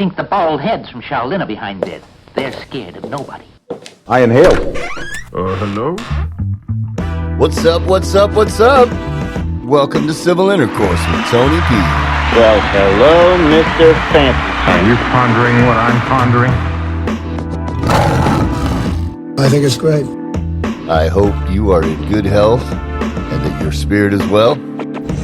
think the bald heads from Shaolin are behind this. They're scared of nobody. I inhaled. Hello? What's up, what's up, what's up? Welcome to Civil Intercourse with Tony P. Well, hello, Mr. Fancy. Are you pondering what I'm pondering? I think it's great. I hope you are in good health and that your spirit is well.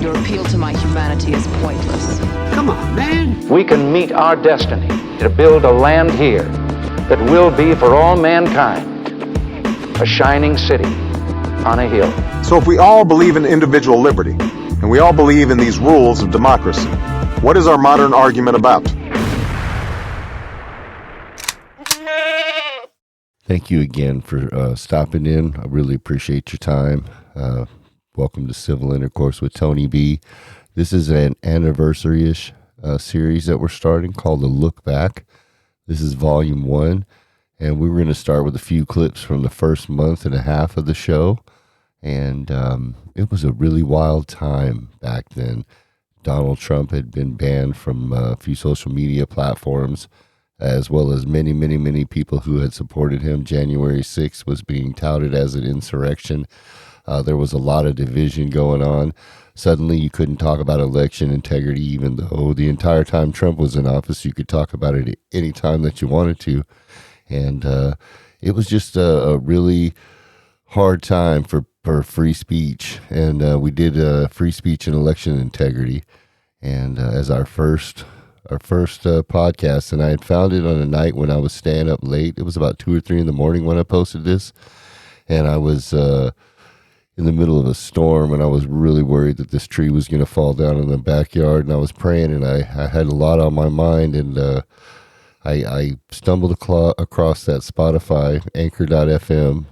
Your appeal to my humanity is pointless. Come on, man. We can meet our destiny to build a land here that will be for all mankind a shining city on a hill. So if we all believe in individual liberty, and we all believe in these rules of democracy, what is our modern argument about? Thank you again for stopping in. I really appreciate your time. Welcome to Civil Intercourse with Tony B. This is an anniversary-ish series that we're starting called The Look Back. This is volume 1, and we were going to start with a few clips from the first month and a half of the show. And it was a really wild time back then. Donald Trump had been banned from a few social media platforms, as well as many, many, many people who had supported him. January 6th was being touted as an insurrection. There was a lot of division going on. Suddenly you couldn't talk about election integrity, even though the entire time Trump was in office, you could talk about it any time that you wanted to. And it was just a really hard time for free speech. And we did free speech and election integrity. And as our first podcast, and I had found it on a night when I was staying up late. It was about 2 or 3 in the morning when I posted this. And I was in the middle of a storm, and I was really worried that this tree was going to fall down in the backyard, and I was praying, and I had a lot on my mind, and I stumbled across that Spotify, Anchor.fm,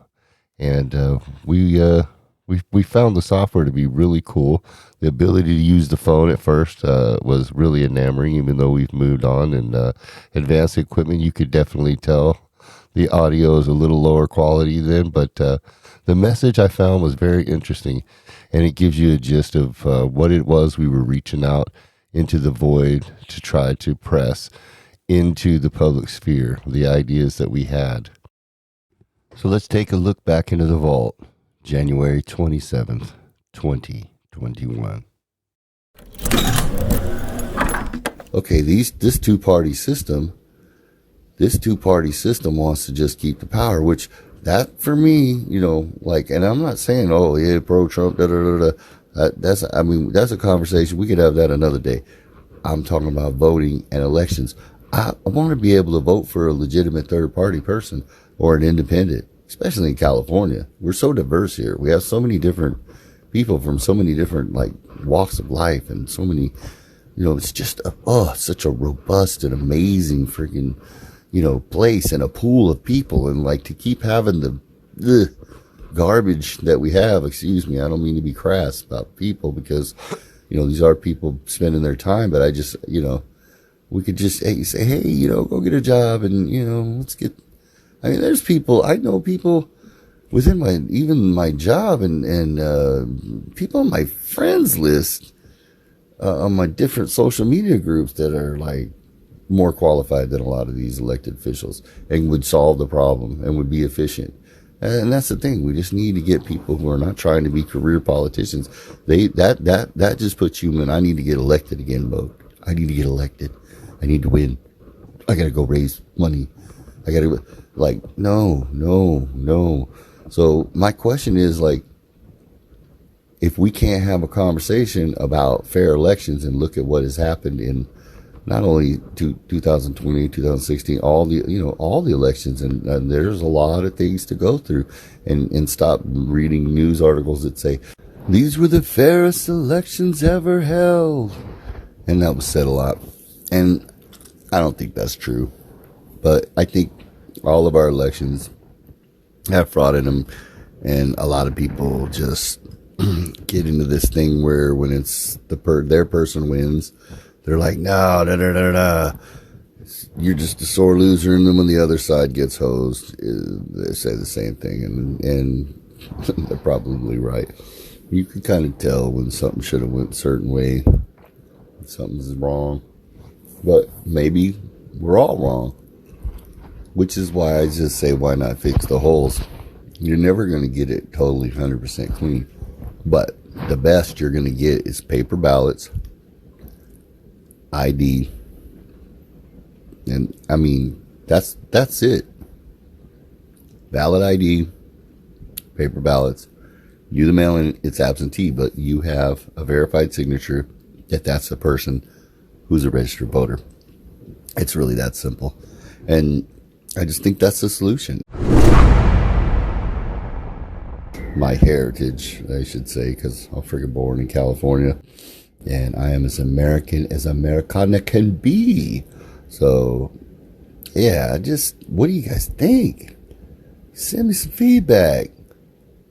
and we found the software to be really cool. The ability to use the phone at first was really enamoring, even though we've moved on, and advanced equipment, you could definitely tell the audio is a little lower quality then, but the message I found was very interesting, and it gives you a gist of what it was we were reaching out into the void to try to press into the public sphere, the ideas that we had. So let's take a look back into the vault, January 27th, 2021. Okay, this two-party system wants to just keep the power, which that for me, and I'm not saying, oh yeah, pro-Trump, that's a conversation. We could have that another day. I'm talking about voting and elections. I want to be able to vote for a legitimate third-party person or an independent, especially in California. We're so diverse here. We have so many different people from so many different walks of life, and so many, it's just such a robust and amazing freaking place and a pool of people, and to keep having the garbage that we have, excuse me, I don't mean to be crass about people, because, these are people spending their time, but I just, we could just say, hey, go get a job, and, let's get, there's people, I know people within my job and people on my friends list, on my different social media groups that are more qualified than a lot of these elected officials, and would solve the problem and would be efficient. And that's the thing. We just need to get people who are not trying to be career politicians. That just puts you in, I need to get elected again mode. I need to get elected. I need to win. I got to go raise money. I got to no. So my question is if we can't have a conversation about fair elections and look at what has happened in not only 2020, 2016, all the elections, and there's a lot of things to go through, and stop reading news articles that say, these were the fairest elections ever held. And that was said a lot. And I don't think that's true. But I think all of our elections have fraud in them, and a lot of people just get into this thing where when it's their person wins, they're like, no, you're just a sore loser. And then when the other side gets hosed, they say the same thing. And they're probably right. You can kind of tell when something should have went a certain way, something's wrong. But maybe We're all wrong. Which is why I just say, why not fix the holes? You're never going to get it totally 100% clean. But the best you're going to get is paper ballots, ID. And I mean, that's it. Valid ID, paper ballots. You the mail-in, it's absentee, but you have a verified signature that that's the person who's a registered voter. It's really that simple. And I just think that's the solution. My heritage, I should say, because I'm freaking born in California. And I am as American as Americana can be. So, yeah, what do you guys think? Send me some feedback.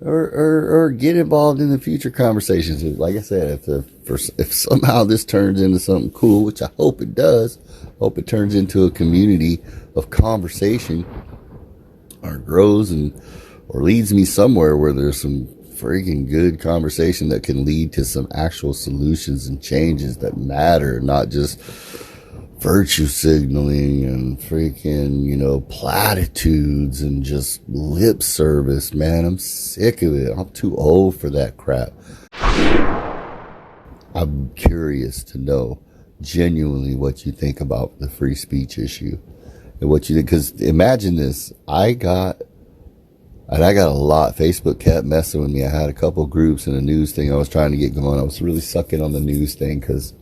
Or get involved in the future conversations. Like I said, if somehow this turns into something cool, which I hope it does, hope it turns into a community of conversation, or grows or leads me somewhere where there's some freaking good conversation that can lead to some actual solutions and changes that matter, not just virtue signaling and freaking, platitudes and just lip service, man. I'm sick of it. I'm too old for that crap. I'm curious to know genuinely what you think about the free speech issue and what you think. Because imagine this. I got a lot. Facebook kept messing with me. I had a couple groups and a news thing I was trying to get going. I was really sucking on the news thing because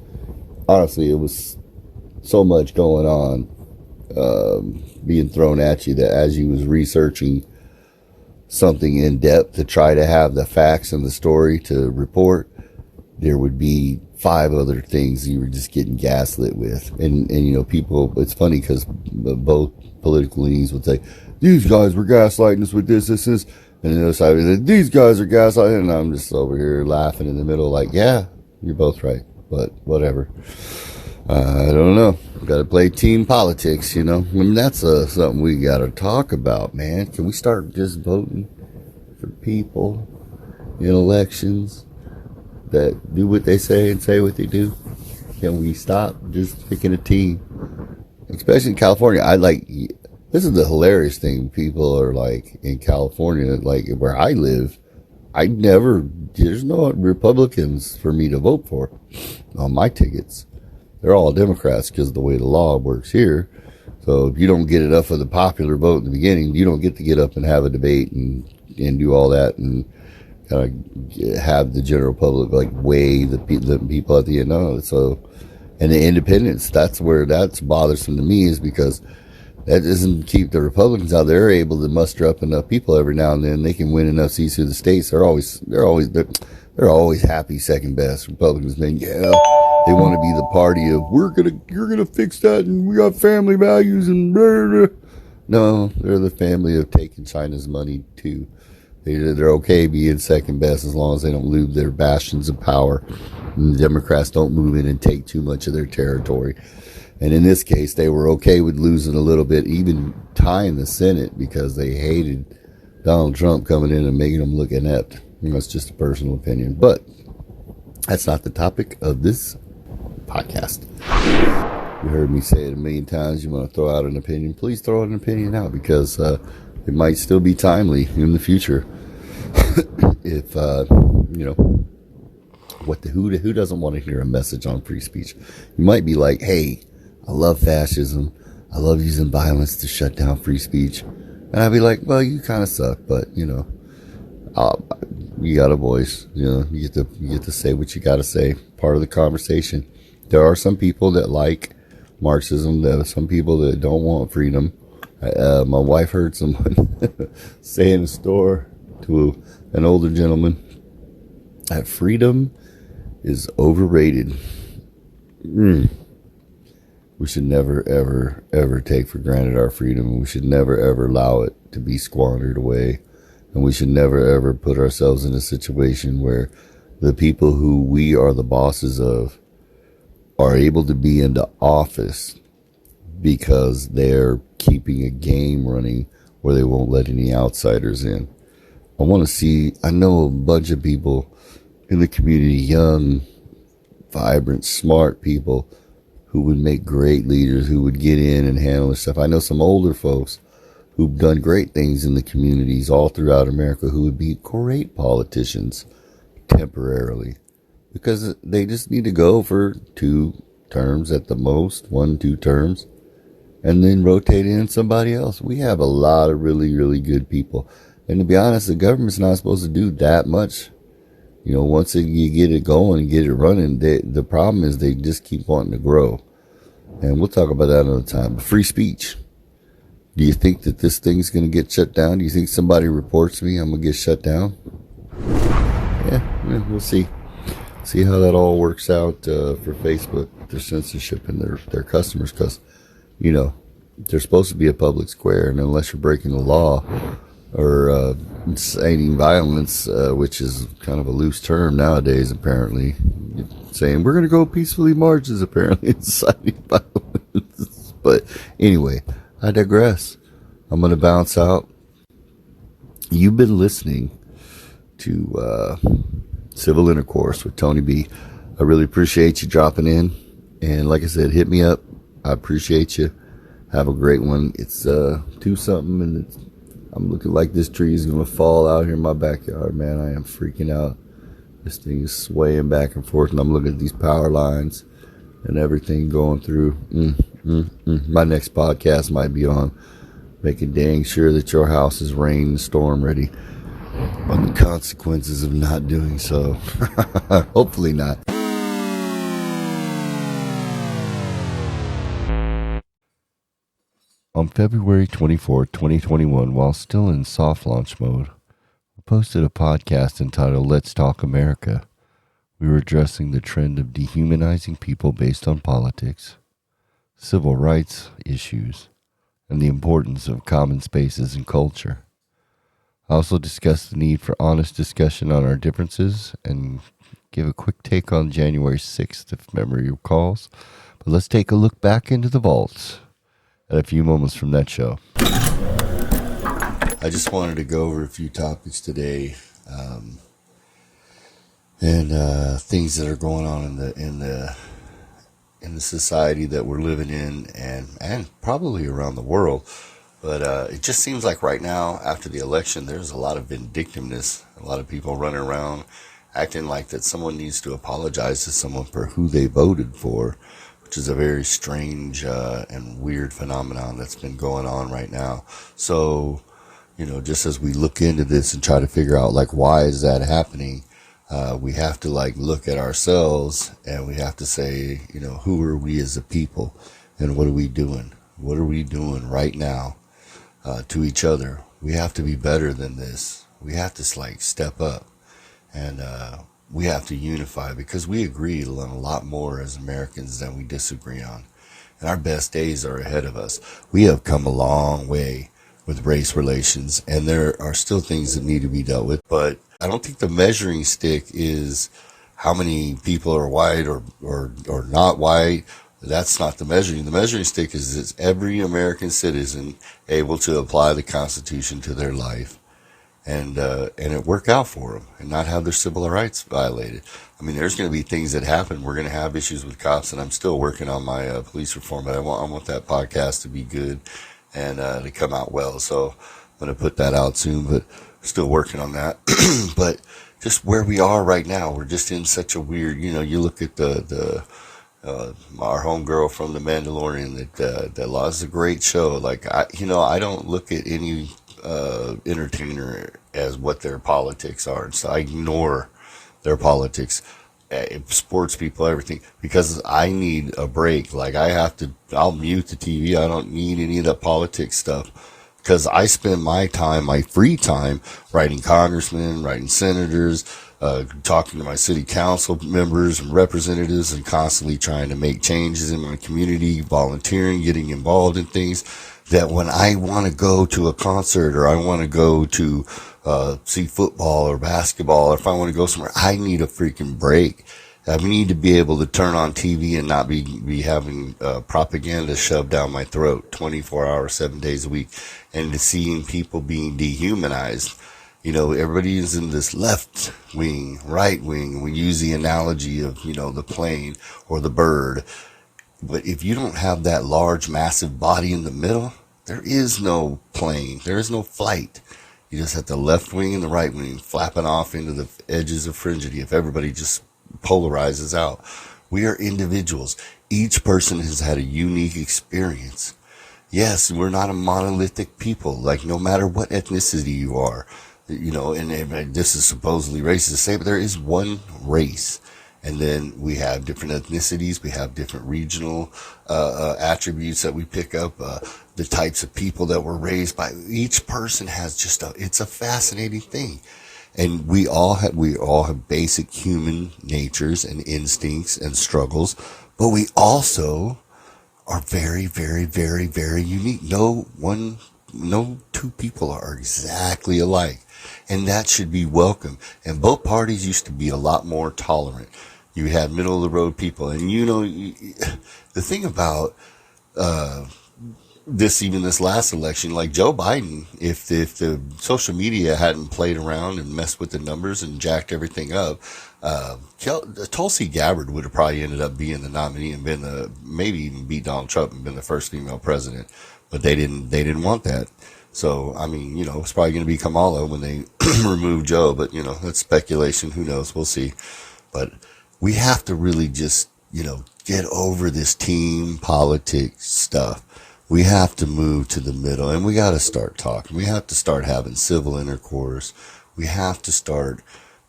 honestly, it was so much going on being thrown at you that as you was researching something in depth to try to have the facts and the story to report, there would be 5 other things you were just getting gaslit with. And people, it's funny because both political leanings would say, these guys were gaslighting us with this. And the other side would say, these guys are gaslighting. And I'm just over here laughing in the middle like, yeah, you're both right. But whatever. I don't know. Got to play team politics, I mean, that's something we got to talk about, man. Can we start just voting for people in elections that do what they say and say what they do? Can we stop just picking a team? Especially in California. This is the hilarious thing. People are like, in California, like where I live, there's no Republicans for me to vote for on my tickets. They're all Democrats because of the way the law works here. So if you don't get enough of the popular vote in the beginning, you don't get to get up and have a debate and do all that and kind of have the general public weigh the people at the end of it. So, and the independents, that's where that's bothersome to me, is because that doesn't keep the Republicans out. They're able to muster up enough people every now and then. They can win enough seats through the states. They're always happy second best. Republicans, man, yeah. They want to be the party of you're gonna fix that, and we got family values and blah, blah. No, they're the family of taking China's money too. They're okay being second best as long as they don't lose their bastions of power. And the Democrats don't move in and take too much of their territory. And in this case, they were okay with losing a little bit, even tying the Senate, because they hated Donald Trump coming in and making them look inept. That's just a personal opinion, but that's not the topic of this podcast. You heard me say it a million times. You want to throw out an opinion, please throw an opinion out, because it might still be timely in the future. If who doesn't want to hear a message on free speech? You might be like, hey, I love fascism, I love using violence to shut down free speech. And I'd be like, well, you kind of suck, but you got a voice. You get to say what you got to say. Part of the conversation. There are some people that like Marxism. There are some people that don't want freedom. My wife heard someone say in a store to an older gentleman that freedom is overrated. We should never, ever, ever take for granted our freedom. We should never, ever allow it to be squandered away. And we should never, ever put ourselves in a situation where the people who we are the bosses of are able to be into office because they're keeping a game running where they won't let any outsiders in. I know a bunch of people in the community, young, vibrant, smart people who would make great leaders, who would get in and handle this stuff. I know some older folks who've done great things in the communities all throughout America who would be great politicians temporarily, because they just need to go for 2 terms at the most, 1-2 terms, and then rotate in somebody else. We have a lot of really, really good people. And to be honest, the government's not supposed to do that much. You know, once you get it going and get it running, the problem is they just keep wanting to grow. And we'll talk about that another time. But free speech. Do you think that this thing's going to get shut down? Do you think somebody reports me, I'm going to get shut down? Yeah, we'll see. See how that all works out for Facebook, their censorship and their customers, because, you know, they're supposed to be a public square, and unless you're breaking the law or inciting violence, which is kind of a loose term nowadays, apparently, saying we're going to go peacefully marches, apparently inciting violence. But anyway, I digress. I'm going to bounce out. You've been listening to Civil Intercourse with Tony B. I really appreciate you dropping in. And like I said, hit me up. I appreciate you. Have a great one. It's 2-something, and I'm looking like this tree is going to fall out here in my backyard, man. I am freaking out. This thing is swaying back and forth, and I'm looking at these power lines and everything going through. My next podcast might be on making dang sure that your house is rain and storm ready, on the consequences of not doing so. Hopefully not. On February 24, 2021, while still in soft launch mode, we posted a podcast entitled Let's Talk America. We were addressing the trend of dehumanizing people based on politics, civil rights issues, and the importance of common spaces and culture. I also discussed the need for honest discussion on our differences and give a quick take on January 6th, if memory recalls. But let's take a look back into the vaults at a few moments from that show. I just wanted to go over a few topics today, and things that are going on in the society that we're living in, and probably around the world. But it just seems like right now, after the election, there's a lot of vindictiveness. A lot of people running around acting like that someone needs to apologize to someone for who they voted for, which is a very strange and weird phenomenon that's been going on right now. So, you know, just as we look into this and try to figure out, like, why is that happening, we have to, like, look at ourselves, and we have to say, you know, who are we as a people, and what are we doing? What are we doing right now to each other? We have to be better than this. We have to, like, step up, and we have to unify, because we agree on a lot more as Americans than we disagree on. And our best days are ahead of us. We have come a long way with race relations, and there are still things that need to be dealt with. But I don't think the measuring stick is how many people are white or not white. That's not the measuring. The measuring stick is every American citizen able to apply the Constitution to their life, and it work out for them, and not have their civil rights violated. I mean, there's going to be things that happen. We're going to have issues with cops, and I'm still working on my police reform, but I want that podcast to be good and to come out well. So I'm going to put that out soon, but still working on that. But just where we are right now, we're just in such a weird, you know, you look at our homegirl from The Mandalorian that lost a great show. Like, I don't look at any entertainer as what their politics are, so I ignore their politics, sports people, everything, because I need a break. Like, I'll mute the TV. I don't need any of the politics stuff, because I spend my free time writing congressmen, writing senators, talking to my city council members and representatives, and constantly trying to make changes in my community, volunteering, getting involved in things that when I want to go to a concert, or I want to go to see football or basketball, or if I want to go somewhere, I need a freaking break. I need to be able to turn on TV and not be having propaganda shoved down my throat 24 hours, 7 days a week, and to seeing people being dehumanized. You know, everybody is in this left wing, right wing. We use the analogy of, you know, the plane or the bird. But if you don't have that large, massive body in the middle, there is no plane. There is no flight. You just have the left wing and the right wing flapping off into the edges of fringity if everybody just polarizes out. We are individuals. Each person has had a unique experience. Yes, we're not a monolithic people. Like, no matter what ethnicity you are, you know, and this is supposedly racist to say, but there is one race. And then we have different ethnicities. We have different regional attributes that we pick up. The types of people that we're raised by. Each person has it's a fascinating thing. And we all have basic human natures and instincts and struggles, but we also are very, very, very, very unique. No two people are exactly alike, and that should be welcome. And both parties used to be a lot more tolerant. You had middle of the road people, and you know, the thing about this last election, like Joe Biden, if the social media hadn't played around and messed with the numbers and jacked everything up, Tulsi Gabbard would have probably ended up being the nominee and been maybe even beat Donald Trump and been the first female president. But they didn't want that. So, I mean, you know, it's probably going to be Kamala when they remove Joe, but you know, that's speculation. Who knows? We'll see. But we have to really just, you know, get over this team politics stuff. We have to move to the middle, and we got to start talking. We have to start having civil intercourse. We have to start,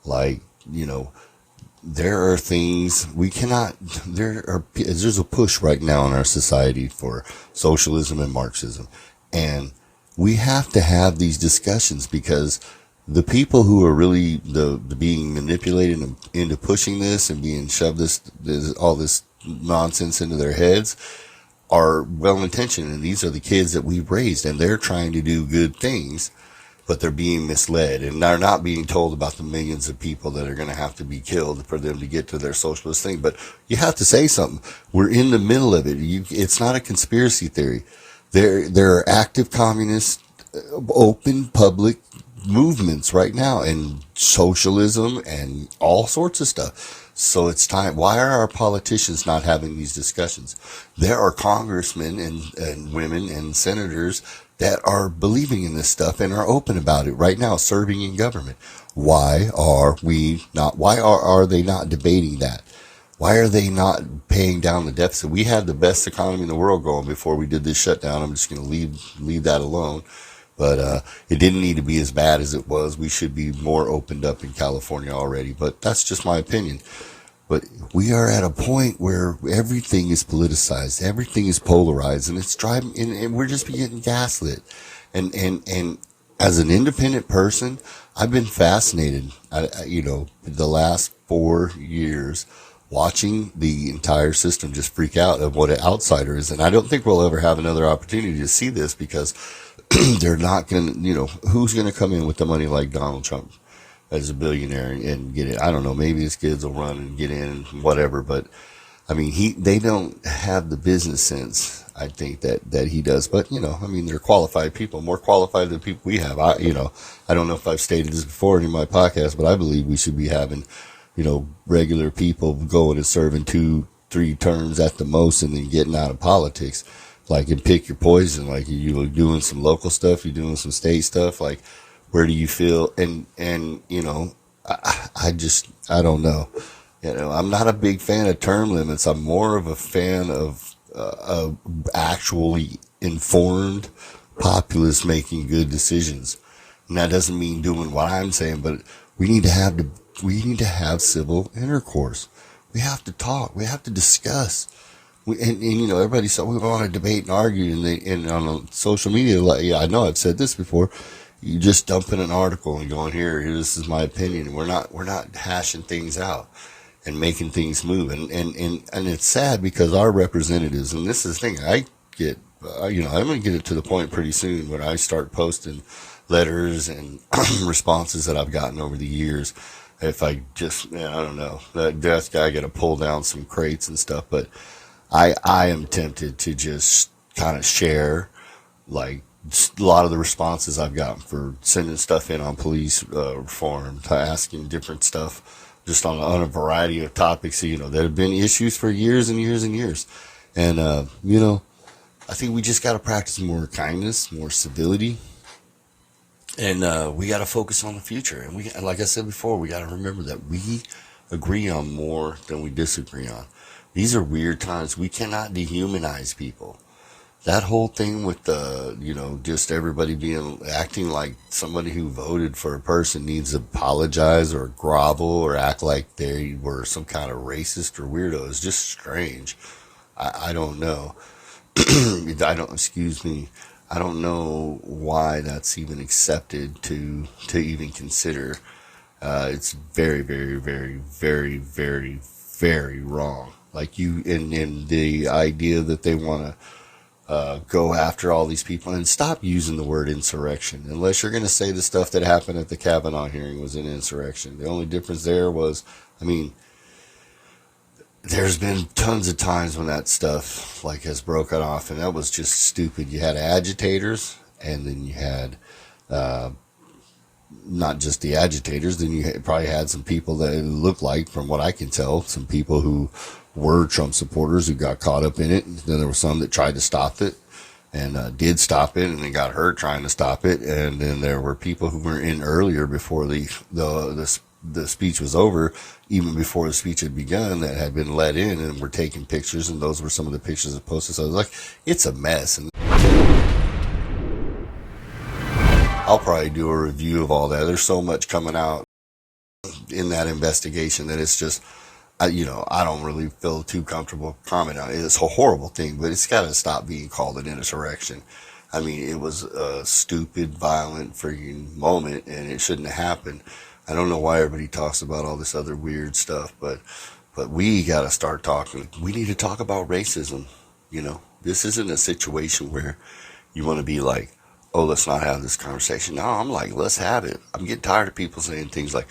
like, you know, there are things we cannot, there's a push right now in our society for socialism and Marxism. And we have to have these discussions, because the people who are really being manipulated into pushing this and being shoved all this nonsense into their heads are well-intentioned, and these are the kids that we've raised, and they're trying to do good things, but they're being misled, and they're not being told about the millions of people that are going to have to be killed for them to get to their socialist thing. But you have to say something. We're in the middle of it. It's not a conspiracy theory. There are active communist, open, public movements right now, and socialism and all sorts of stuff. So it's time. Why are our politicians not having these discussions? There are congressmen and women and senators that are believing in this stuff and are open about it right now, serving in government. Why are we not? Why are they not debating that? Why are they not paying down the deficit? We had the best economy in the world going before we did this shutdown. I'm just going to leave that alone. But it didn't need to be as bad as it was. We should be more opened up in California already. But that's just my opinion. But we are at a point where everything is politicized, everything is polarized, and it's driving, and we're just getting gaslit. And as an independent person, I've been fascinated, the last 4 years, watching the entire system just freak out of what an outsider is. And I don't think we'll ever have another opportunity to see this, because they're not going to, who's going to come in with the money like Donald Trump as a billionaire and get it? I don't know. Maybe his kids will run and get in and whatever. But I mean, they don't have the business sense, I think, that he does. But, they're qualified people, more qualified than the people we have. I don't know if I've stated this before in my podcast, but I believe we should be having, regular people going and serving 2-3 terms at the most and then getting out of politics. Like, and pick your poison. Like, you're doing some local stuff, you're doing some state stuff. Like, where do you feel? And I don't know. I'm not a big fan of term limits. I'm more of a fan of actually informed populace making good decisions. And that doesn't mean doing what I'm saying, but we need to have civil intercourse. We have to talk. We have to discuss. Everybody said we want to debate and argue, and on social media, I know I've said this before. You just dump in an article and going, here, this is my opinion. And we're not hashing things out and making things move. And it's sad, because our representatives, and this is the thing, I get, I'm going to get it to the point pretty soon when I start posting letters and responses that I've gotten over the years. If I just, I don't know, that guy got to pull down some crates and stuff, but I am tempted to just kind of share, like, a lot of the responses I've gotten for sending stuff in on police reform, to asking different stuff just on a variety of topics, that have been issues for years and years and years. And, you know, I think we just got to practice more kindness, more civility. And we got to focus on the future. And we, like I said before, we got to remember that we agree on more than we disagree on. These are weird times. We cannot dehumanize people. That whole thing with the, you know, just everybody acting like somebody who voted for a person needs to apologize or grovel or act like they were some kind of racist or weirdo is just strange. I don't know. Excuse me. I don't know why that's even accepted to even consider. It's very, very, very, very, very, very wrong. Like in the idea that they want to go after all these people, and stop using the word insurrection unless you're going to say the stuff that happened at the Kavanaugh hearing was an insurrection. The only difference there was, I mean, there's been tons of times when that stuff like has broken off, and that was just stupid. You had agitators, and then you had not just the agitators, then you probably had some people that it looked like, from what I can tell, some people who were Trump supporters who got caught up in it. Then there were some that tried to stop it and did stop it, and then got hurt trying to stop it. And then there were people who were in earlier before the speech was over, even before the speech had begun, that had been let in and were taking pictures, and those were some of the pictures that posted. So I was like, it's a mess. And I'll probably do a review of all that. There's so much coming out in that investigation that it's just, I don't really feel too comfortable commenting on it. It's a horrible thing, but it's got to stop being called an insurrection. I mean, it was a stupid, violent freaking moment, and it shouldn't have happened. I don't know why everybody talks about all this other weird stuff, but we got to start talking. We need to talk about racism. You know, this isn't a situation where you want to be like, oh, let's not have this conversation. No, I'm like, let's have it. I'm getting tired of people saying things like,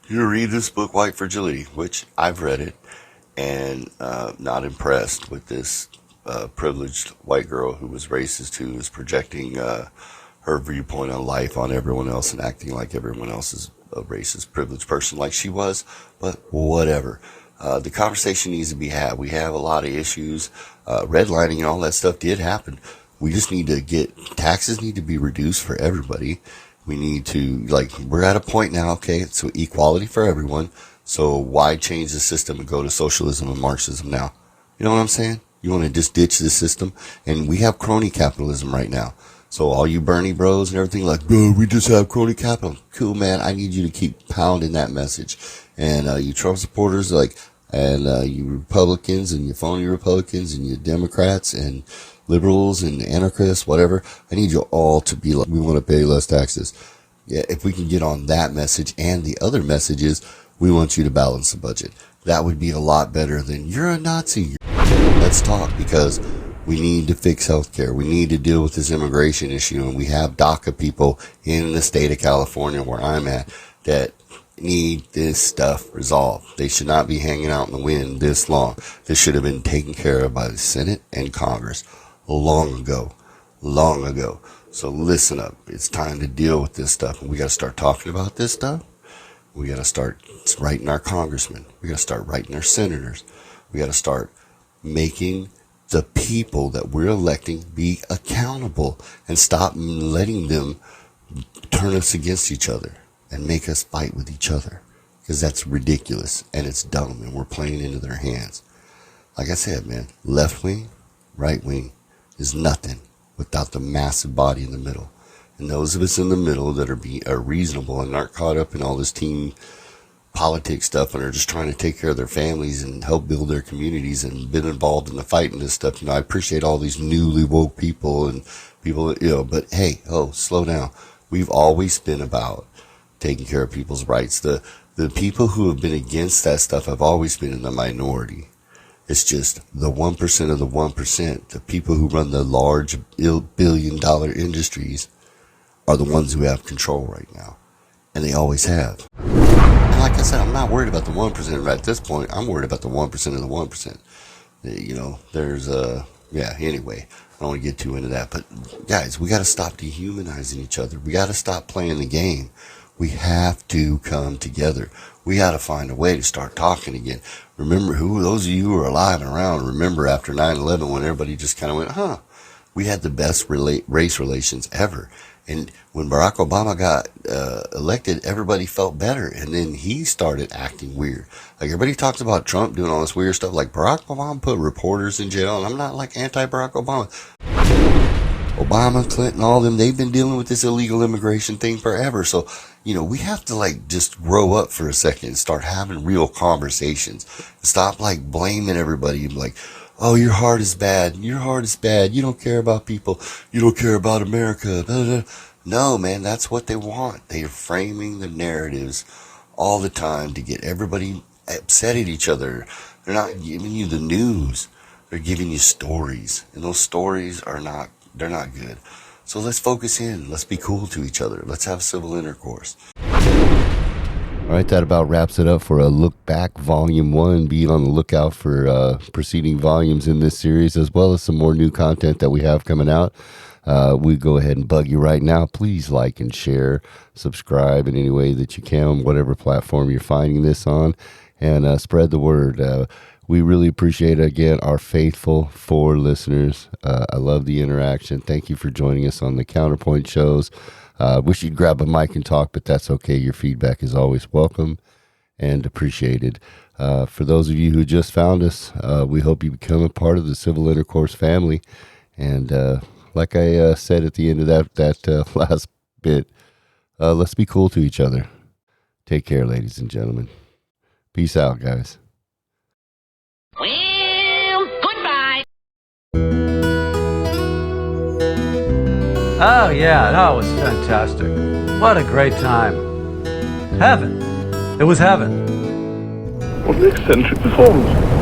you read this book, White Fragility, which I've read it, and not impressed with this privileged white girl who was racist, who was projecting her viewpoint on life on everyone else and acting like everyone else is a racist, privileged person like she was, but whatever. The conversation needs to be had. We have a lot of issues. Redlining and all that stuff did happen. We just need to taxes need to be reduced for everybody. We need to, we're at a point now, okay, so equality for everyone. So why change the system and go to socialism and Marxism now? You know what I'm saying? You want to just ditch the system? And we have crony capitalism right now. So all you Bernie bros and everything, like, bro, we just have crony capitalism. Cool, man. I need you to keep pounding that message. And you Trump supporters, and you Republicans and you phony Republicans and you Democrats and liberals and anarchists, whatever, I need you all to be like, we want to pay less taxes. Yeah, if we can get on that message and the other messages, we want you to balance the budget. That would be a lot better than, you're a Nazi. Let's talk, because we need to fix healthcare. We need to deal with this immigration issue, and we have DACA people in the state of California, where I'm at, that need this stuff resolved. They should not be hanging out in the wind this long. This should have been taken care of by the Senate and Congress long ago. So listen up. It's time to deal with this stuff, and we got to start talking about this stuff. We got to start writing our congressmen. We got to start writing our senators. We got to start making the people that we're electing be accountable, and stop letting them turn us against each other and make us fight with each other, because that's ridiculous and it's dumb, and we're playing into their hands. Like I said, man, left wing, right wing is nothing without the massive body in the middle. And those of us in the middle that are reasonable and aren't caught up in all this team politics stuff, and are just trying to take care of their families and help build their communities and been involved in the fight and this stuff. I appreciate all these newly woke people and people, but hey, slow down. We've always been about taking care of people's rights. The people who have been against that stuff have always been in the minority. It's just the 1% of the 1%, the people who run the large billion-dollar industries, are the ones who have control right now. And they always have. And like I said, I'm not worried about the 1% right at this point. I'm worried about the 1% of the 1%. Anyway, I don't want to get too into that. But guys, we got to stop dehumanizing each other. We got to stop playing the game. We have to come together. We got to find a way to start talking again. Remember, those of you who are alive and around, remember after 9/11 when everybody just kind of went, we had the best race relations ever. And when Barack Obama got elected, everybody felt better. And then he started acting weird. Like everybody talks about Trump doing all this weird stuff. Like Barack Obama put reporters in jail. And I'm not like anti-Barack Obama. Obama, Clinton, all of them, they've been dealing with this illegal immigration thing forever. So, we have to like just grow up for a second and start having real conversations. Stop like blaming everybody. Like, oh, your heart is bad. Your heart is bad. You don't care about people. You don't care about America. Blah, blah. No, man, that's what they want. They are framing the narratives all the time to get everybody upset at each other. They're not giving you the news. They're giving you stories. And those stories they're not good. So let's focus in. Let's be cool to each other. Let's have civil intercourse. All right, that about wraps it up for a Look Back Volume 1. Be on the lookout for preceding volumes in this series, as well as some more new content that we have coming out. We go ahead and bug you right now. Please like and share, subscribe in any way that you can on whatever platform you're finding this on, and spread the word. We really appreciate, again, our faithful 4 listeners. I love the interaction. Thank you for joining us on the Counterpoint shows. Wish you'd grab a mic and talk, but that's okay. Your feedback is always welcome and appreciated. For those of you who just found us, we hope you become a part of the Civil Intercourse family. And like I said at the end of that last bit, let's be cool to each other. Take care, ladies and gentlemen. Peace out, guys. Well, goodbye. Oh, yeah, that was fantastic. What a great time. Heaven. It was heaven. What an eccentric performance.